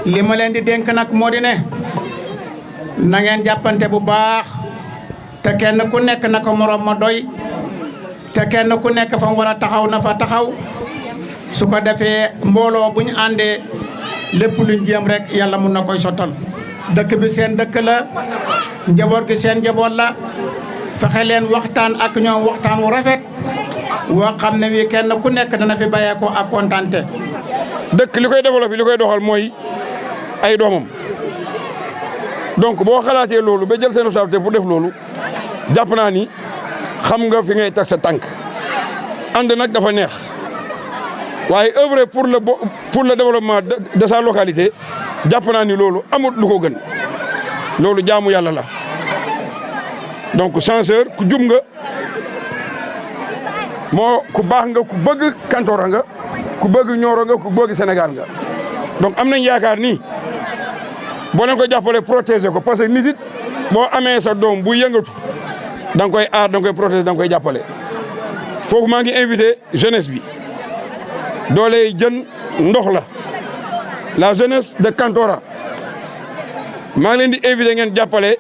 li ma leen di dénk nag moo di ne na ngeen jàppante bu baax te kenn ku nekk na ko morom ma doy te kenn ku nekk fa mu war a taxaw na fa taxaw su ko defee mbooloo bu ñu àndee lépp luñ jéem rek yàlla mun na koy sottal. dëkk bi seen dëkk la njaboot gi seen njaboot la fexe leen waxtaan ak ñoom waxtaan wu rafet woo xam ne wi kenn ku nekk dana fi bàyyeekoo ak kontante. dëkk li koy développé li koy doxal mooy ay doomam donc boo xalaatee loolu ba jël seen responsabilité pour def loolu jàpp naa ni xam nga fi ngay teg sa tànk ànd nag dafa neex waaye œuvrer pour le développement de sa localité jàpp naa ni loolu amut lu ko gën loolu jaamu yàlla la donc censeur ku jub nga moo ku baax nga ku bëgg Kantoora nga ku bëgg Nioro nga ku bëgg Sénégal nga donc am nañ yaakaar ni boo leen ko jàppale protéger ko parce que nit it boo amee sa doom bu yëngatu da nga koy aar da nga koy protéger da nga koy jàppale foofu maa ngi invité jeunesse bi doole jën ndox la jeunesse de Kantoora maa ngi leen di invité ngeen jàppale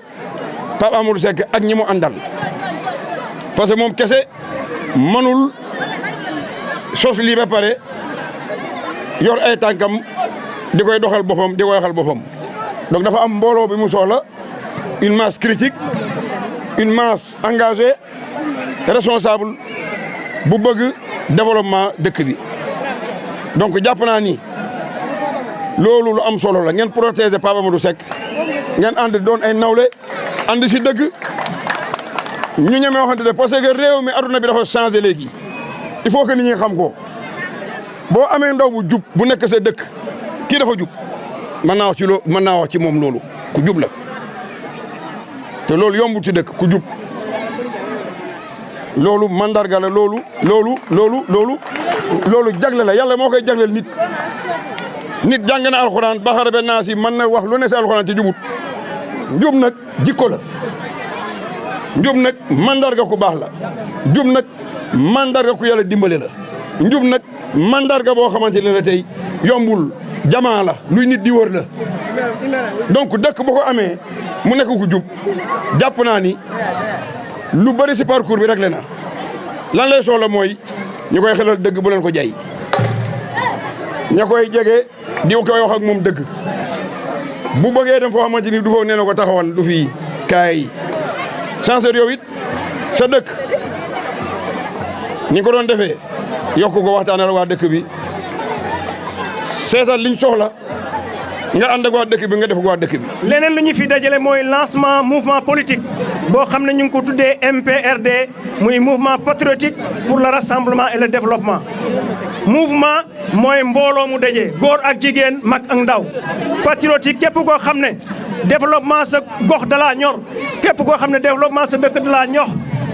Pape Amadou Seck ak ñi mu àndal parce que moom kese mënul sos lii ba pare yor ay tànkam di koy doxal boppam di koy waxal boppam donc dafa am mbooloo bi mu soxla une masse critique une masse engagée responsable bu bëgg développement dëkk bi donc jàpp naa ni loolu lu am solo la ngeen protéger Pape Amadou Seck ngeen ànd doon ay nawle ànd si dëgg ñu ñeme waxante de parce que réew mi aduna bi dafa changé léegi il faut que nit ñi xam ko boo amee ndaw bu jub bu nekk sa dëkk kii dafa jub mën naa wax ci moom loolu ku jub la te loolu yombul ci dëkk ku jub loolu mandarga la loolu jagle la yàlla moo koy jagleel nit jàng na alxuraan baxara be naa si mën na wax lu ne si alxuraan ci jubut njub nag jikko la njub nag mandarga ku baax la njub nag mandarga ku yàlla dimbale la njub nag mandarga boo xamante ne la tey yombul jamaa la luy nit di wër la donc dëkk boo ko amee mu nekk ku jub jàpp naa ni lu bëri si parcours bi réglé na lan lay soxla mooy ñu koy xelal dëgg bu leen ko jay ña koy jege di koy wax ak moom dëgg bu bëggee dem foo xamante ni du foofu nee na ko taxawal du fi kaay censeur yow it sa dëkk ni ko doon defee yokk ko waxtaanal waa dëkk bi seetal liñ soxla nga ànd ak waa dëkk bi nga def ak waa dëkk bi. leneen lu ñu fi dajale mooy lancement mouvement politique boo xam ne ñu ngi ko tuddee MPRD muy mouvement patriotique pour le rassemblement et le développement. mouvement mooy mbooloo mu daje góor ak jigéen mag ak ndaw patriotique képp koo xam ne développement sa gox da laa ñor képp koo xam ne développement sa dëkk da laa ñor.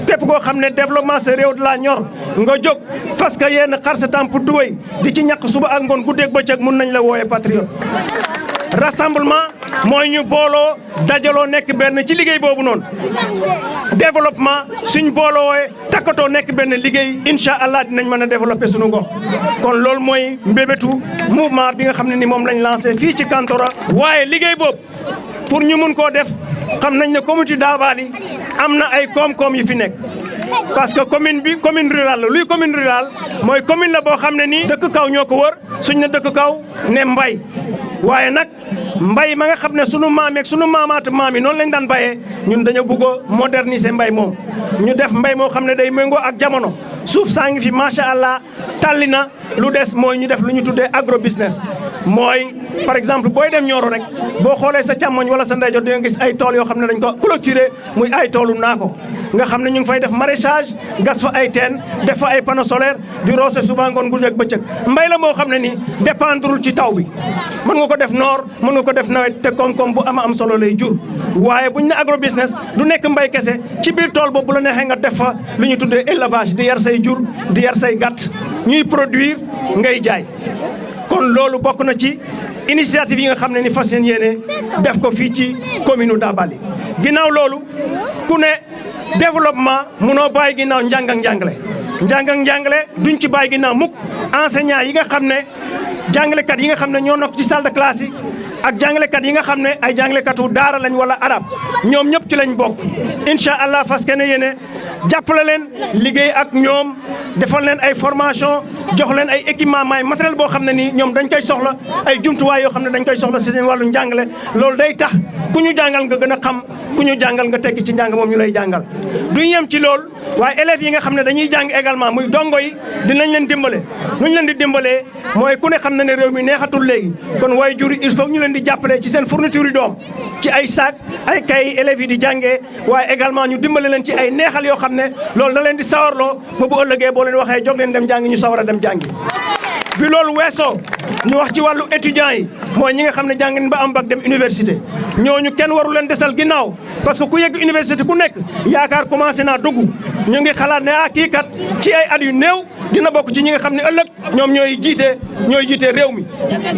képp koo xam ne développement sa réew da laa ñor nga jóg parce que yéen xar sa tàmp duwéy di ci ñàkk suba ak ngoon guddeeg bëccëg mun nañ la wooyee patriote. rassemblement mooy ñu booloo dajaloo nekk benn ci liggéey boobu noonu développement suñ booloowe takkatoo nekk benn liggéey incha allah dinañ mën a développer suñu gox kon loolu mooy mbébétu mouvement bi nga xam ne ni moom lañ lancé fii ci Kantoora. waaye liggéey boobu pour ñu mun koo def xam nañ ne communauté Dabali am na ay koom-koom yu fi nekk parce que commune bi commune rurale la luy commune rurale mooy commune la boo xam ne nii dëkk kaw ñoo ko wër suñ ne dëkk kaw ne mbay waaye nag mbay ma nga xam ne sunu maam yeeg sunu maamaatu maam yi noonu lañ daan bayee ñun dañoo bëgg a moderniser mbay moom ñu def mbay moo xam ne day méngoo ak jamono suuf saa ngi fi macha allah tàlli na lu des mooy ñu def lu ñu tuddee agro business mooy par exemple booy dem Nioro rek boo xoolee sa càmmoñ wala sa ndeyjoor di nga gis ay tool yoo xam ne dañ ko clôturer muy ay toolu naako nga xam ne ñu ngi fay def maraîchage gas fa ay teen def fa ay panneaux solaires di roose suba ngoon guddi ak bëccëg mbay la moo xam ne ni dépendrul ci taw bi mën nga ko def noor mën nga ko def nawet te koom-koom bu am solo lay jur waaye buñ ne agro business du nekk mbay kese ci biir tool boobu bu la neexee nga def fa lu ñu tuddee élevage di yar say jur di yar say gàtt ñuy produire ngay jaay kon loolu bokk na ci initiative yi nga xam ne ni fas yéene def ko fii ci commune Dabali ginnaaw loolu ku ne développement munoo bàyyi ginnaaw njàng ak njàngale duñ ci bàyyi ginnaaw mukk enseignant yi nga xam ne jàngalekat yi nga xam ne ñoo nekk ci salle de classe yi ak jàngalekat yi nga xam ne ay jàngalekatu daara lañ wala arab ñoom ñëpp ci lañ bokk incha allah fas yéene yéene jàppale leen liggéey ak ñoom defal leen ay formation jox leen ay équipement may matériel boo xam ne nii ñoom dañ koy soxla ay jumtuwaay yoo xam ne dañ koy soxla si seen wàllu njàngale loolu day tax ku ñu jàngal nga gën a xam ku ñu jàngal nga tekki ci njàng moom ñu lay jàngal duñ yem ci lool waaye élèves yi nga xam ne dañuy jàng également muy dongo yi dinañ leen dimbale nu ñu leen di dimbalee mooy ku ne xam na ne réew mi neexatul léegi kon waaye jur il faut ñu leen di jàppale ci seen fourniture yi doom ci ay sac ay kay élèves yi di jàngee waaye également ñu dimbale leen ci ay neexal yoo xam ne loolu da leen di sawarloo ba bu ëllëgee boo leen waxee jóg leen dem jàngi ñu sawar a dem jàngi bi loolu weesoo ñu wax ci wàllu étudiants yi mooy ñi nga xam ne jàng nañ ba am bac dem université ñooñu kenn waru leen desal ginnaaw parce que ku yegg université ku nekk yaakaar commencé naa dugg ñu ngi xalaat ne kii kat ci ay at yu néew dina bokk ci ñi nga xam ne ëllëg ñoom ñooy jiite réew mi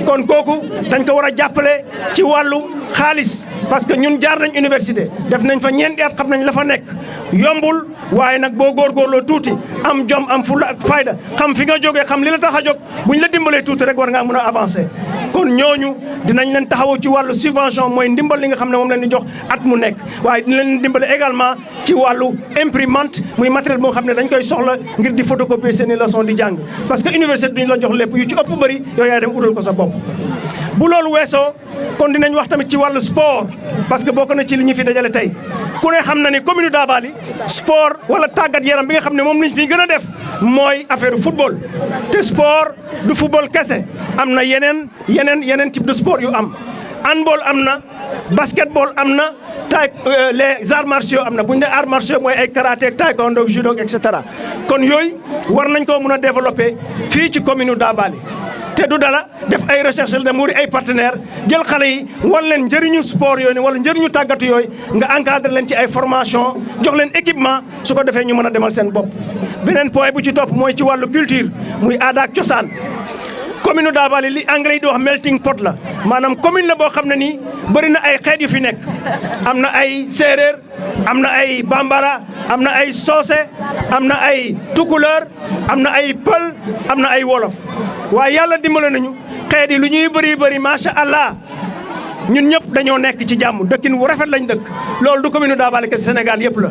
kon kooku dañ ko war a jàppale ci wàllu xaalis parce que ñun jaar nañ université def nañ fa ñeenti at xam nañ la fa nekk yombul waaye nag boo góorgóorloo tuuti am jom am fulla ak fayda xam fi nga jógee xam li la tax a jóg buñ la dimbalee tuuti rek war ngaa mën a avancer kon ñooñu dinañ leen taxaw ci wàllu subvention mooy ndimbal li nga xam ne moom leen di jox at mu nekk waaye dina leen dimbale également ci wàllu imprimante muy matériel boo xam ne dañ koy soxla ngir di photocopier seen i leçon di jàng parce que université duñ la jox lépp yu ci ëpp bëri yooyu yaay dem utal ko sa bopp bu loolu weesoo kon dinañ wax tamit ci wàllu sport parce que bokk na ci li ñu fi dajale tey ku ne xam na ni commune Dabali sport wala tàggat yaram bi nga xam ne moom lañ fi gën a def mooy affaire football te sport du football kese am na yeneen type de sport yu am handball am na basketball am na les arts martiaux am na bu ñu nee arts martiaux mooy ay karaté taekwondo judo et cetera kon yooyu war nañ koo mën a développer fii ci commune Dabali te du dala def ay recherche la dem wuri ay partenaires jël xale yi wan leen njëriñu sport yooyu wala njëriñu tàggatu yooyu nga encadré leen ci ay formation jox leen équipement su ko defee ñu mën a demal seen bopp. beneen point bu ci topp mooy ci wàllu culture muy aada ak cosaan commune Dabali li anglais yi di wax melting pot la maanaam commune la boo xam ne nii bëri na ay xeet yu fi nekk am na ay séeréer am na ay bambara am na ay soose am na ay tukuleur am na ay pël am na ay wolof waaye yàlla dimbale nañu xeet yi lu ñuy bëri macha allah ñun ñëpp dañoo nekk ci jàmm dëkkin wu rafet lañ dëkk loolu du commune Dabali ke Sénégal yëpp la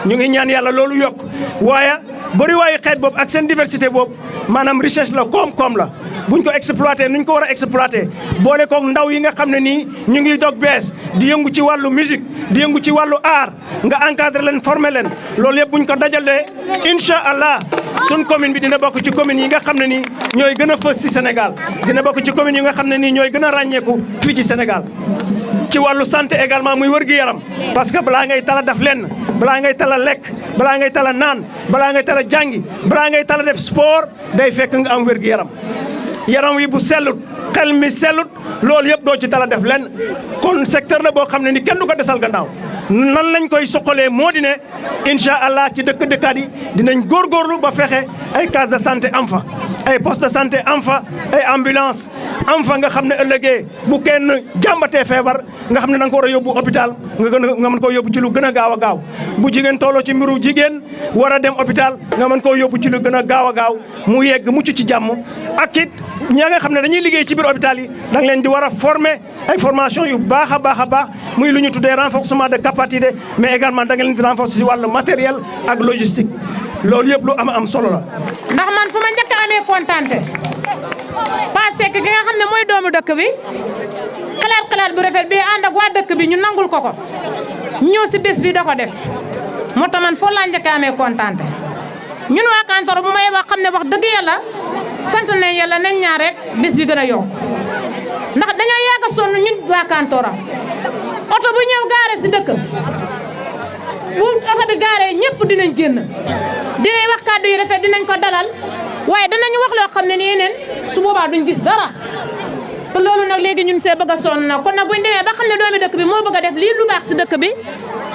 ñu ngi ñaan yàlla loolu yokk waaye bëri waayu xeet boobu ak seen diversité boobu maanaam richesse la koom-koom la buñ ko exploité nuñ ko war a exploité boole koog ndaw yi nga xam ne nii ñu ngi dog bees di yëngu ci wàllu musique di yëngu ci wàllu art nga encadré leen formé leen loolu yëpp buñ ko dajalee incha allah suñ commune bi dina bokk ci commune yi nga xam ne nii ñooy gën a fës ci Sénégal dina bokk ci commune yi nga xam ne nii ñooy gën a ràññeeku fii ci Sénégal ci wàllu santé également muy wër-gi-yaram parce que balaa ngay tala def lenn balaa ngay tala lekk balaa ngay tala naan balaa ngay tala jàngi balaa ngay tala def sport day fekk nga am wër-gi-yaram yaram wi bu sellut xel mi sellut loolu yëpp doo ci tala def lenn kon secteur la boo xam ne ni kenn du ko desal gannaaw nan lañ koy soxalee moo di ne incha allah ci dëkk-dëkkaat yi dinañ góorgóorlu ba fexe ay case de santé am fa ay poste de santé am fa ay ambulance am fa nga xam ne ëllëgee bu kenn jàmbatee feebar nga xam ne da nga ko war a yóbbu hôpital nga mën koo yóbbu ci lu gën a gaaw a gaaw bu jigéen tolloo ci mbiru jigéen war a dem hôpital nga mën koo yóbbu ci lu gën a gaaw a gaaw mu yegg mucc ci jàmm ak it ñaa nga xam ne dañuy liggéey ci biir hôpital yi da nga leen di war a former ay formation yu baax a baax muy lu ñu tuddee renforcement de capacité mais également da nga leen di renforcer ci wàllu matériel ak logistique loolu yëpp lu am solo la. ndax man fu ma njëkk a amee kontante parce que ki nga xam ne mooy doomu dëkk bi xalaat bu rafet bi ànd ak waa dëkk bi ñu nangul ko ñëw si bés bi da ko def moo tax man foo laa njëkk a amee kontante ñun waa Kantoor bu may wax xam ne wax dëgg yàlla sant nañ yàlla nañ ñaan rek bés bi gën a yokk ndax dañoo yàgg a sonn ñun waa Kantoor oto bu ñëw gaare si dëkk bu oto bi gaaree ñëpp dinañ génn dinañ wax kàddu yu rafet dinañ ko dalal waaye danañu wax loo xam ne nii neen su boobaa duñ gis dara te loolu nag léegi ñun see bëgg a sonn nag kon nag buñ demee ba xam ne doomi dëkk bi moo bëgg a def lii lu baax si dëkk bi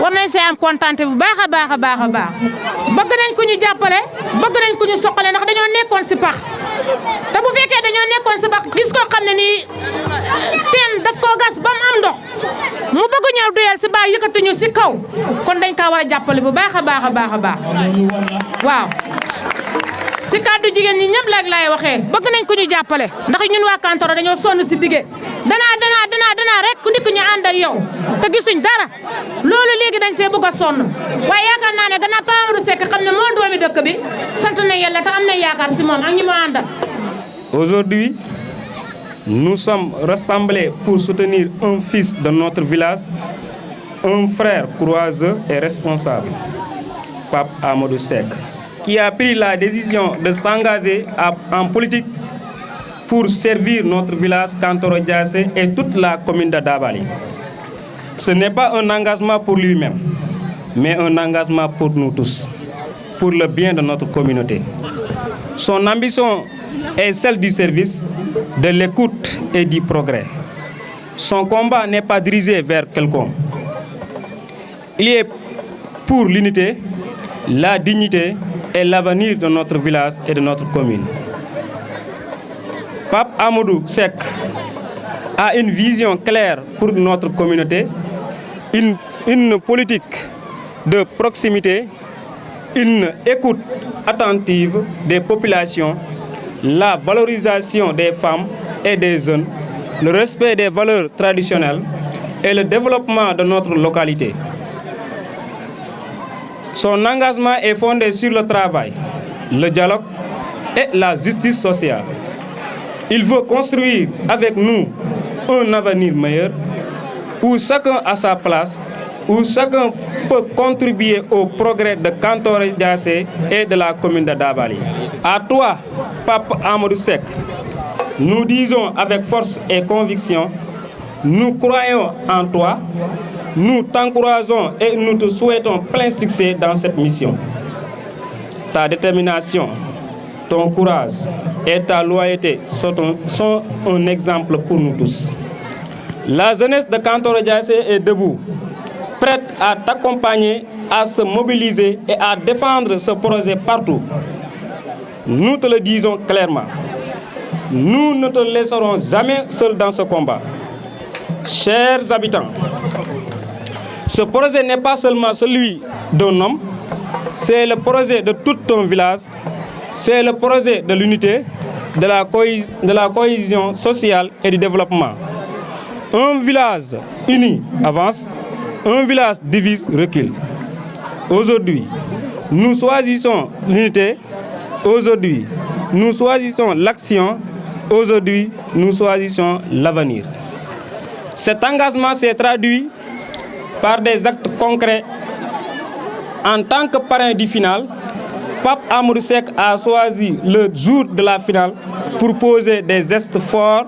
war nañ see am kontante bu baax a baax a baax a baax bëgg nañ ku ñu jàppale bëgg nañ ku ñu soqale ndax dañoo nekkoon si pax te bu fekkee dañoo nekkoon si pax gis koo xam ne nii teen daf koo gas ba mu am ndox mu bëgg ñëw duyal si baa yëkkatuñu si kaw kon dañ kaa war a jàppale bu baax a baax a baax a baax waaw si kàddu jigéen ñi ñëpp laaj laay waxee bëgg nañ ko ñu jàppale ndax ñun waa Kantoro dañoo sonn si dige danaa rek ku ndikk ñu ànd ak yow te gisuñ dara loolu léegi dañ see bëgg a sonn waaye yaakaar naa ne gannaaw Pa Amadou Seck xam ne moo doomi dëkk bi sant nañ yàlla te am nañ yaakaar si moom ak ñi mu àndal. Aujourd'hui, nous sommes rassemblés pour soutenir un fils de notre village, un frère courageux et responsable, Pape Amadou Seck, qui a pris la décision de s'engager en politique pour servir notre village Kantoro Diassé et toute la commune de Dabali. Ce n'est pas un engagement pour lui-même, mais un engagement pour nous tous, pour le bien de notre communauté. Son ambition est celle du service, de l'écoute et du progrès. Son combat n'est pas dirigé vers quelqu'un. Il est pour l'unité, la dignité et l'avenir de notre village et de notre commune. Pape Amadou Seck a une vision claire pour notre communauté, une politique de proximité, une écoute attentive des populations, la valorisation des femmes et des jeunes, le respect des valeurs traditionnelles et le développement de notre localité. Son engagement est fondé sur le travail, le dialogue et la justice sociale. Il veut construire avec nous un avenir meilleur où chacun a sa place, où chacun peut contribuer au progrès de Kantoro Diassé et de la commune de Dabali. À toi, Pape Amadou Seck, nous disons avec force et conviction, nous croyons en toi, nous t'encourageons et nous te souhaitons plein succès dans cette mission. Ta détermination, ton courage et ta loyauté sont un exemple pour nous tous. La jeunesse de Kantoro Diassé est debout, prête à t'accompagner, à se mobiliser et à défendre ce projet partout. Nous te le disons clairement. Nous ne te laisserons jamais seul dans ce combat. Chers habitants, ce projet n'est pas seulement celui d'un homme, c'est le projet de tout un village, c'est le projet de l'unité, de la cohésion sociale et du développement. Un village uni avance, un village divise recule. Aujourd'hui, nous choisissons l'unité, aujourd'hui, nous choisissons l'action, aujourd'hui, nous choisissons l'avenir. Cet engagement s'est traduit par des actes concrets. En tant que parrain du final, Pape Amadou Seck a choisi le jour de la finale pour poser des gestes forts,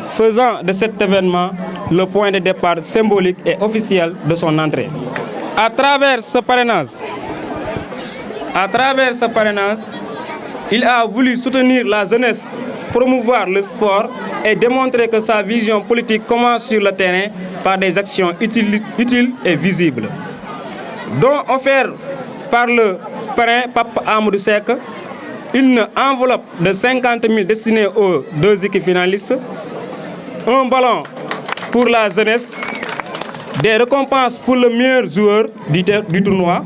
faisant de cet événement le point de départ symbolique et officiel de son entrée. À travers ce parrainage, il a voulu soutenir la jeunesse, promouvoir le sport et démontrer que sa vision politique commence sur le terrain par des actions utiles et visibles. Dont offert par le parrain Pape Amadou Seck, une enveloppe de 50 000 destinée aux 2 équipes finalistes, un ballon pour la jeunesse, des récompenses pour le meilleur joueur du tournoi,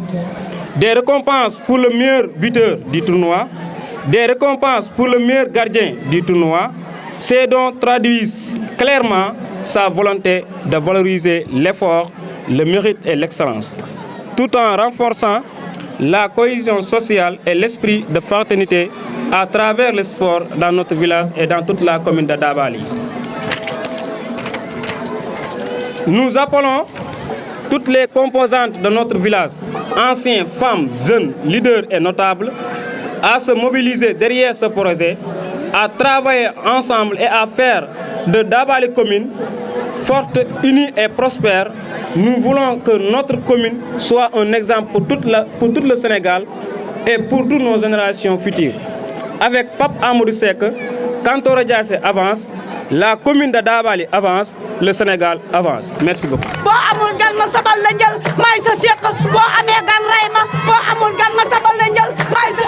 des récompenses pour le meilleur buteur du tournoi, des récompenses pour le meilleur gardien du tournoi. Ces dons traduisent clairement sa volonté de valoriser l'effort, le mérite et l'excellence, tout en renforçant la cohésion sociale et l'esprit de fraternité à travers le sport dans notre village et dans toute la commune de Dabali. Nous appelons toutes les composantes de notre village, anciens, femmes, jeunes, leaders et notables, à se mobiliser derrière ce projet, à travailler ensemble et à faire de Dabali commune forte, unie et prospère. Nous voulons que notre commune soit un exemple pour tout le Sénégal et pour toutes nos générations futures. Avec Pape Amadou Seck, Kantoro Diassé avance, la commune de Dabali avance, le Sénégal avance. Merci beaucoup. Bo amul gan ma sabal la njël may sa seq bo amee gan ray ma bo amul gan ma sabal la njël may sa